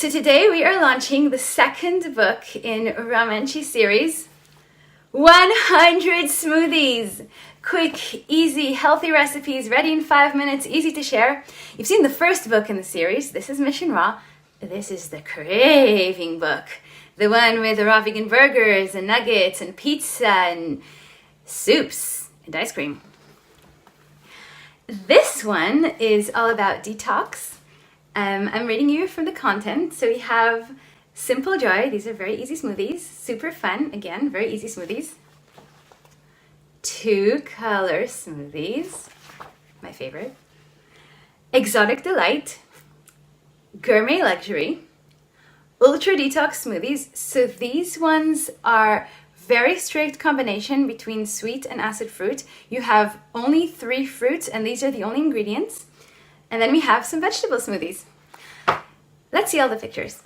So today we are launching the second book in Raw Munchies series, 100 Smoothies. Quick, easy, healthy recipes, ready in 5 minutes, easy to share. You've seen the first book in the series. This is Mission Raw. This is the craving book. The one with the raw vegan burgers and nuggets and pizza and soups and ice cream. This one is all about detox. I'm reading you from the content. So we have Simple Joy. These are very easy smoothies. Super fun. Again, very easy smoothies. 2-color smoothies. My favorite. Exotic Delight. Gourmet Luxury. Ultra Detox Smoothies. So these ones are very strict combination between sweet and acid fruit. You have only 3 fruits and these are the only ingredients. And then we have some vegetable smoothies. Let's see all the pictures.